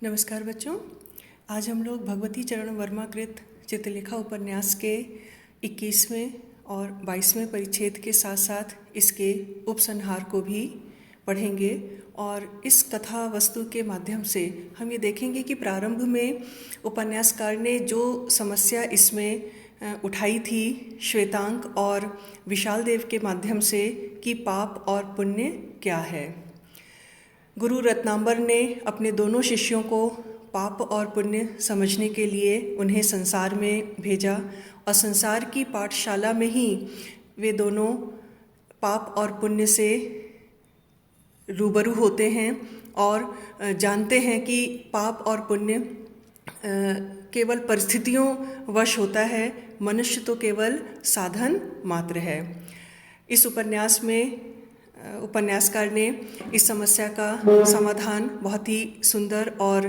नमस्कार बच्चों। आज हम लोग भगवती चरण वर्मा कृत चित्रलेखा उपन्यास के 21वें और 22वें परिच्छेद के साथ साथ इसके उपसंहार को भी पढ़ेंगे और इस कथा वस्तु के माध्यम से हम ये देखेंगे कि प्रारंभ में उपन्यासकार ने जो समस्या इसमें उठाई थी श्वेतांक और विशाल देव के माध्यम से कि पाप और पुण्य क्या है। गुरु रत्नांबर ने अपने दोनों शिष्यों को पाप और पुण्य समझने के लिए उन्हें संसार में भेजा और संसार की पाठशाला में ही वे दोनों पाप और पुण्य से रूबरू होते हैं और जानते हैं कि पाप और पुण्य केवल परिस्थितियों वश होता है, मनुष्य तो केवल साधन मात्र है। इस उपन्यास में उपन्यासकार ने इस समस्या का समाधान बहुत ही सुंदर और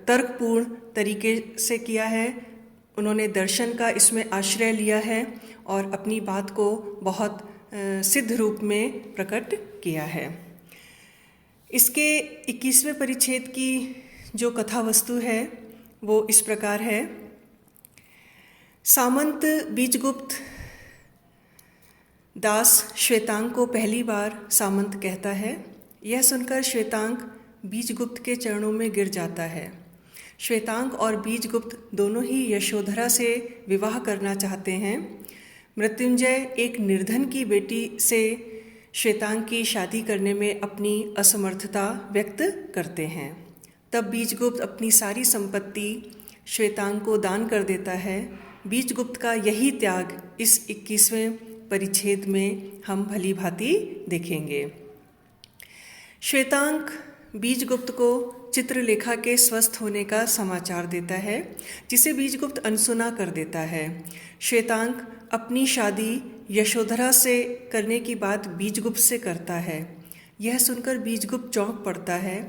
तर्कपूर्ण तरीके से किया है। उन्होंने दर्शन का इसमें आश्रय लिया है और अपनी बात को बहुत सिद्ध रूप में प्रकट किया है। इसके 21वें परिच्छेद की जो कथा वस्तु है वो इस प्रकार है। सामंत बीजगुप्त दास श्वेतांक को पहली बार सामंत कहता है। यह सुनकर श्वेतांक बीजगुप्त के चरणों में गिर जाता है। श्वेतांक और बीजगुप्त दोनों ही यशोधरा से विवाह करना चाहते हैं। मृत्युंजय एक निर्धन की बेटी से श्वेतांक की शादी करने में अपनी असमर्थता व्यक्त करते हैं। तब बीजगुप्त अपनी सारी संपत्ति श्वेतांक को दान कर देता है। बीजगुप्त का यही त्याग इस 21वें परिच्छेद में हम भली भांति देखेंगे। श्वेतांक बीजगुप्त को चित्रलेखा के स्वस्थ होने का समाचार देता है, जिसे बीजगुप्त अनसुना कर देता है। श्वेतांक अपनी शादी यशोधरा से करने की बात बीजगुप्त से करता है। यह सुनकर बीजगुप्त चौंक पड़ता है।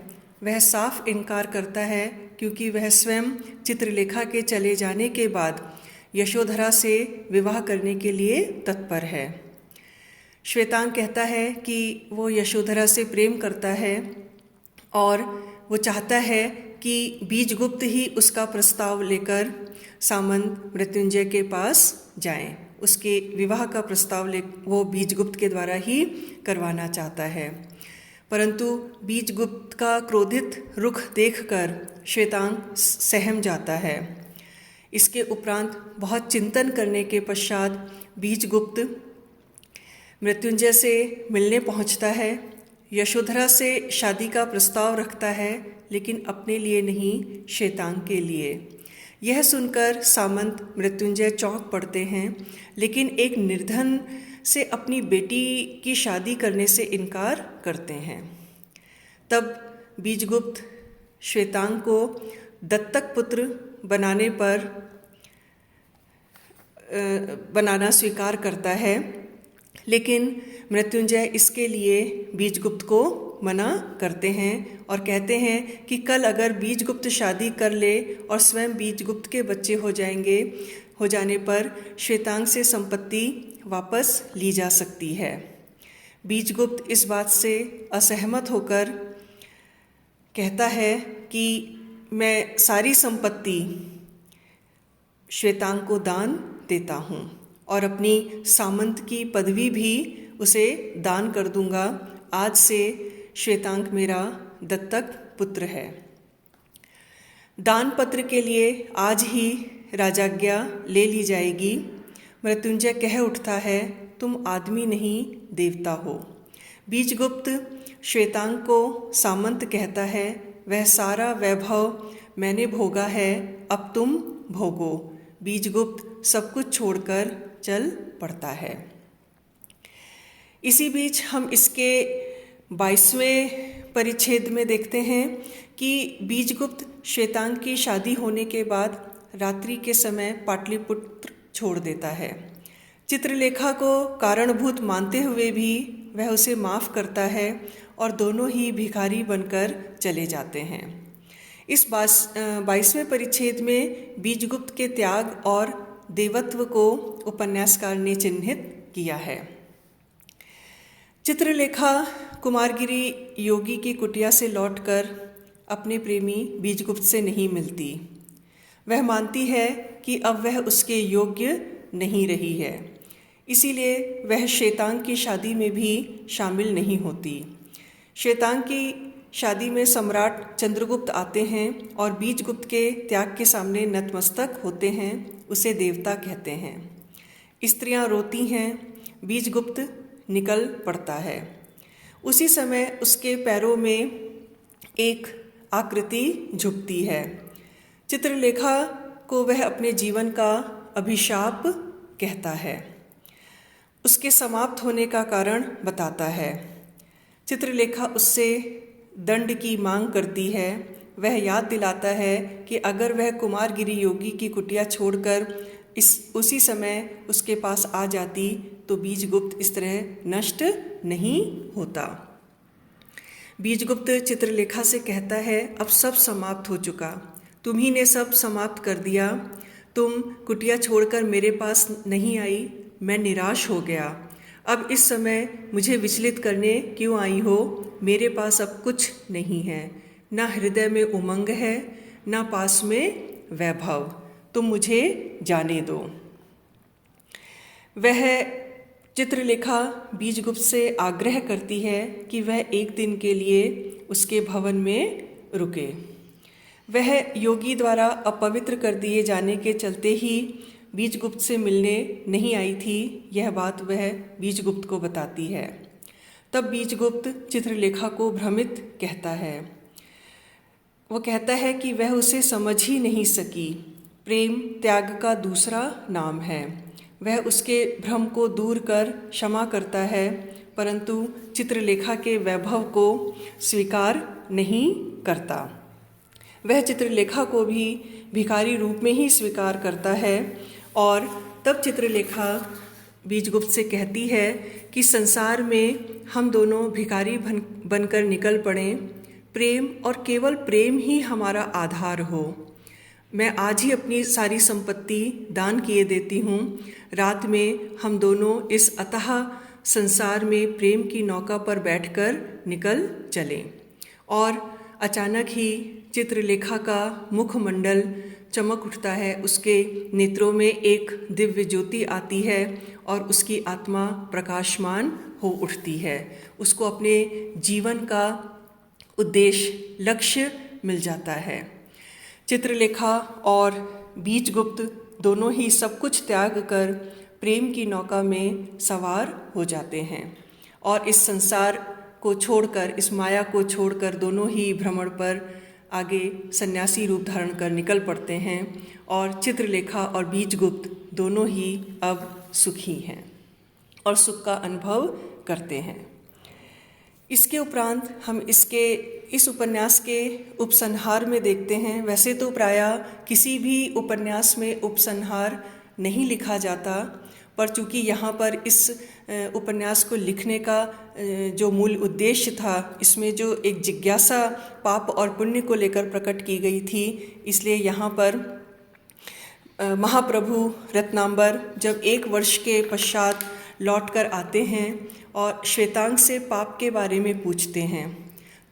वह साफ इनकार करता है क्योंकि वह स्वयं चित्रलेखा के चले जाने के बाद यशोधरा से विवाह करने के लिए तत्पर है। श्वेतांक कहता है कि वो यशोधरा से प्रेम करता है और वो चाहता है कि बीजगुप्त ही उसका प्रस्ताव लेकर सामंत मृत्युंजय के पास जाएं। उसके विवाह का प्रस्ताव वो बीजगुप्त के द्वारा ही करवाना चाहता है, परंतु बीजगुप्त का क्रोधित रुख देखकर श्वेतांक सहम जाता है। इसके उपरांत बहुत चिंतन करने के पश्चात बीजगुप्त मृत्युंजय से मिलने पहुंचता है। यशोधरा से शादी का प्रस्ताव रखता है, लेकिन अपने लिए नहीं, श्वेतांक के लिए। यह सुनकर सामंत मृत्युंजय चौंक पड़ते हैं, लेकिन एक निर्धन से अपनी बेटी की शादी करने से इनकार करते हैं। तब बीजगुप्त श्वेतांक को दत्तक पुत्र बनाना स्वीकार करता है, लेकिन मृत्युंजय इसके लिए बीजगुप्त को मना करते हैं और कहते हैं कि कल अगर बीजगुप्त शादी कर ले और स्वयं बीजगुप्त के बच्चे हो जाने पर श्वेतांक से संपत्ति वापस ली जा सकती है। बीजगुप्त इस बात से असहमत होकर कहता है कि मैं सारी संपत्ति श्वेतांक को दान देता हूँ और अपनी सामंत की पदवी भी उसे दान कर दूंगा। आज से श्वेतांक मेरा दत्तक पुत्र है। दान पत्र के लिए आज ही राजाज्ञा ले ली जाएगी। मृत्युंजय कह उठता है, तुम आदमी नहीं देवता हो। बीजगुप्त श्वेतांक को सामंत कहता है, वह सारा वैभव मैंने भोगा है, अब तुम भोगो। बीजगुप्त सब कुछ छोड़कर चल पड़ता है। इसी बीच हम इसके 22वें परिच्छेद में देखते हैं कि बीजगुप्त श्वेतांक की शादी होने के बाद रात्रि के समय पाटलिपुत्र छोड़ देता है। चित्रलेखा को कारणभूत मानते हुए भी वह उसे माफ़ करता है और दोनों ही भिखारी बनकर चले जाते हैं। इस 22वें परिच्छेद में बीजगुप्त के त्याग और देवत्व को उपन्यासकार ने चिन्हित किया है। चित्रलेखा कुमारगिरी योगी की कुटिया से लौटकर अपने प्रेमी बीजगुप्त से नहीं मिलती। वह मानती है कि अब वह उसके योग्य नहीं रही है, इसीलिए वह श्वेतांग की शादी में भी शामिल नहीं होती। श्वेतांग की शादी में सम्राट चंद्रगुप्त आते हैं और बीजगुप्त के त्याग के सामने नतमस्तक होते हैं, उसे देवता कहते हैं। स्त्रियां रोती हैं, बीजगुप्त निकल पड़ता है। उसी समय उसके पैरों में एक आकृति झुकती है। चित्रलेखा को वह अपने जीवन का अभिशाप कहता है, उसके समाप्त होने का कारण बताता है। चित्रलेखा उससे दंड की मांग करती है। वह याद दिलाता है कि अगर वह कुमारगिरी योगी की कुटिया छोड़कर उसी समय उसके पास आ जाती तो बीजगुप्त इस तरह नष्ट नहीं होता। बीजगुप्त चित्रलेखा से कहता है, अब सब समाप्त हो चुका, तुम्ही ने सब समाप्त कर दिया। तुम कुटिया छोड़कर मेरे पास नहीं आई, मैं निराश हो गया। अब इस समय मुझे विचलित करने क्यों आई हो? मेरे पास अब कुछ नहीं है, ना हृदय में उमंग है, ना पास में वैभव। तुम मुझे जाने दो। वह चित्रलेखा बीजगुप्त से आग्रह करती है कि वह एक दिन के लिए उसके भवन में रुके। वह योगी द्वारा अपवित्र कर दिए जाने के चलते ही बीजगुप्त से मिलने नहीं आई थी, यह बात वह बीजगुप्त को बताती है। तब बीजगुप्त चित्रलेखा को भ्रमित कहता है। वो कहता है कि वह उसे समझ ही नहीं सकी। प्रेम त्याग का दूसरा नाम है। वह उसके भ्रम को दूर कर क्षमा करता है, परंतु चित्रलेखा के वैभव को स्वीकार नहीं करता। वह चित्रलेखा को भी भिखारी रूप में ही स्वीकार करता है और तब चित्रलेखा बीजगुप्त से कहती है कि संसार में हम दोनों भिखारी बनकर निकल पड़ें, प्रेम और केवल प्रेम ही हमारा आधार हो। मैं आज ही अपनी सारी संपत्ति दान किए देती हूँ। रात में हम दोनों इस अथाह संसार में प्रेम की नौका पर बैठकर निकल चलें। और अचानक ही चित्रलेखा का मुखमंडल चमक उठता है, उसके नेत्रों में एक दिव्य ज्योति आती है और उसकी आत्मा प्रकाशमान हो उठती है। उसको अपने जीवन का उद्देश्य, लक्ष्य मिल जाता है। चित्रलेखा और बीजगुप्त दोनों ही सब कुछ त्याग कर प्रेम की नौका में सवार हो जाते हैं और इस संसार को छोड़कर, इस माया को छोड़कर दोनों ही भ्रमण पर आगे सन्यासी रूप धारण कर निकल पड़ते हैं और चित्रलेखा और बीजगुप्त दोनों ही अब सुखी हैं और सुख का अनुभव करते हैं। इसके उपरांत हम इस उपन्यास के उपसंहार में देखते हैं। वैसे तो प्रायः किसी भी उपन्यास में उपसंहार नहीं लिखा जाता, पर चूँकि यहाँ पर इस उपन्यास को लिखने का जो मूल उद्देश्य था, इसमें जो एक जिज्ञासा पाप और पुण्य को लेकर प्रकट की गई थी, इसलिए यहाँ पर महाप्रभु रत्नांबर जब 1 वर्ष के पश्चात लौटकर आते हैं और श्वेतांग से पाप के बारे में पूछते हैं,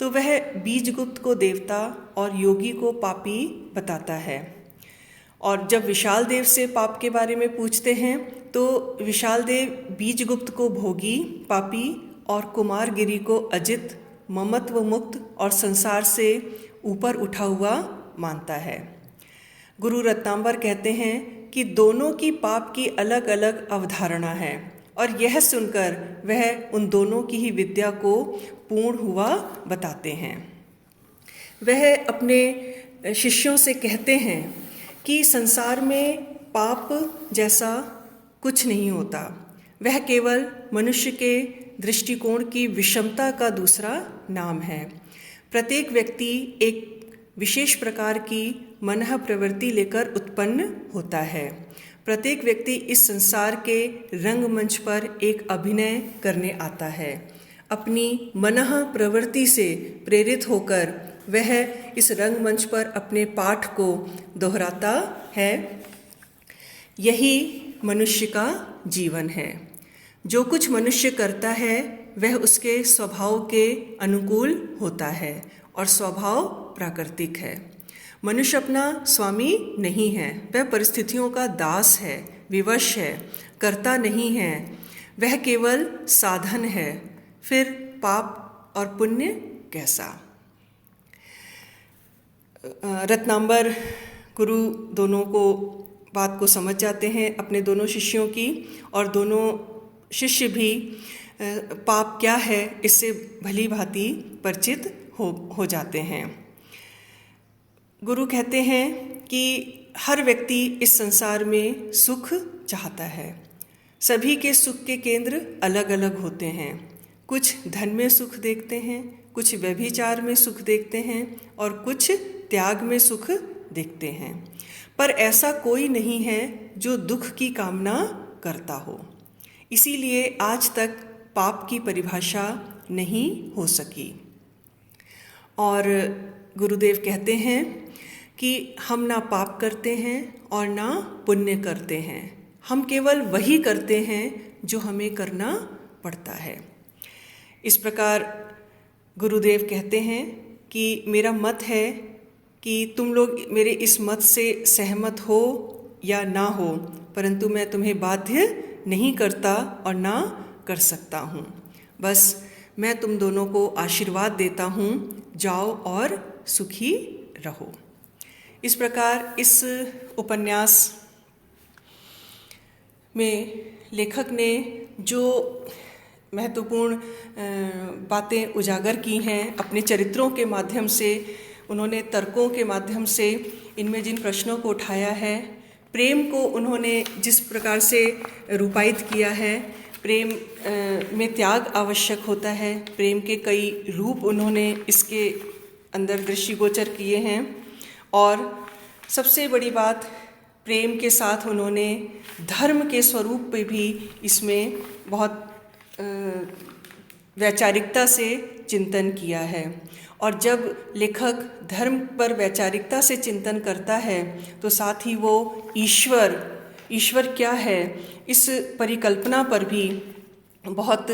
तो वह बीजगुप्त को देवता और योगी को पापी बताता है। और जब विशाल देव से पाप के बारे में पूछते हैं तो विशाल देव बीजगुप्त को भोगी, पापी और कुमारगिरी को अजित, ममत्व मुक्त और संसार से ऊपर उठा हुआ मानता है। गुरु रत्नांबर कहते हैं कि दोनों की पाप की अलग अलग अवधारणा है और यह सुनकर वह उन दोनों की ही विद्या को पूर्ण हुआ बताते हैं। वह अपने शिष्यों से कहते हैं कि संसार में पाप जैसा कुछ नहीं होता, वह केवल मनुष्य के दृष्टिकोण की विषमता का दूसरा नाम है। प्रत्येक व्यक्ति एक विशेष प्रकार की मनः प्रवृत्ति लेकर उत्पन्न होता है। प्रत्येक व्यक्ति इस संसार के रंगमंच पर एक अभिनय करने आता है। अपनी मनः प्रवृत्ति से प्रेरित होकर वह इस रंगमंच पर अपने पाठ को दोहराता है। यही मनुष्य का जीवन है। जो कुछ मनुष्य करता है वह उसके स्वभाव के अनुकूल होता है और स्वभाव अप्राकृतिक है। मनुष्य अपना स्वामी नहीं है, वह परिस्थितियों का दास है, विवश है, कर्ता नहीं है, वह केवल साधन है। फिर पाप और पुण्य कैसा? रत्नांबर गुरु दोनों को बात को समझ जाते हैं, अपने दोनों शिष्यों की, और दोनों शिष्य भी पाप क्या है इससे भली भांति परिचित हो जाते हैं। गुरु कहते हैं कि हर व्यक्ति इस संसार में सुख चाहता है। सभी के सुख के केंद्र अलग अलग होते हैं। कुछ धन में सुख देखते हैं, कुछ व्यभिचार में सुख देखते हैं, और कुछ त्याग में सुख देखते हैं। पर ऐसा कोई नहीं है जो दुख की कामना करता हो। इसीलिए आज तक पाप की परिभाषा नहीं हो सकी। और गुरुदेव कहते हैं कि हम ना पाप करते हैं और ना पुण्य करते हैं, हम केवल वही करते हैं जो हमें करना पड़ता है। इस प्रकार गुरुदेव कहते हैं कि मेरा मत है कि तुम लोग मेरे इस मत से सहमत हो या ना हो, परंतु मैं तुम्हें बाध्य नहीं करता और ना कर सकता हूँ। बस मैं तुम दोनों को आशीर्वाद देता हूँ, जाओ और सुखी रहो। इस प्रकार इस उपन्यास में लेखक ने जो महत्वपूर्ण बातें उजागर की हैं अपने चरित्रों के माध्यम से, उन्होंने तर्कों के माध्यम से इनमें जिन प्रश्नों को उठाया है, प्रेम को उन्होंने जिस प्रकार से रूपायित किया है, प्रेम में त्याग आवश्यक होता है, प्रेम के कई रूप उन्होंने इसके अंदर दृष्टिगोचर किए हैं। और सबसे बड़ी बात, प्रेम के साथ उन्होंने धर्म के स्वरूप पे भी इसमें बहुत वैचारिकता से चिंतन किया है। और जब लेखक धर्म पर वैचारिकता से चिंतन करता है तो साथ ही वो ईश्वर क्या है इस परिकल्पना पर भी बहुत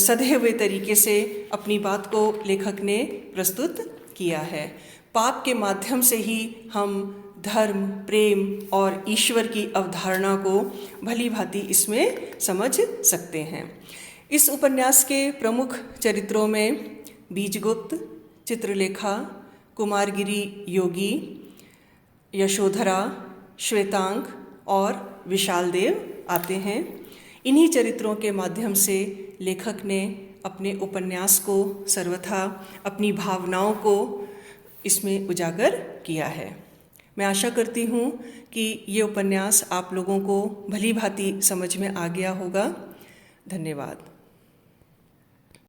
सधे हुए तरीके से अपनी बात को लेखक ने प्रस्तुत किया है। पाप के माध्यम से ही हम धर्म, प्रेम और ईश्वर की अवधारणा को भली भांति इसमें समझ सकते हैं। इस उपन्यास के प्रमुख चरित्रों में बीजगुप्त, चित्रलेखा, कुमारगिरी योगी, यशोधरा, श्वेतांग और विशालदेव आते हैं। इन्हीं चरित्रों के माध्यम से लेखक ने अपने उपन्यास को सर्वथा अपनी भावनाओं को इसमें उजागर किया है। मैं आशा करती हूँ कि ये उपन्यास आप लोगों को भली भांति समझ में आ गया होगा। धन्यवाद।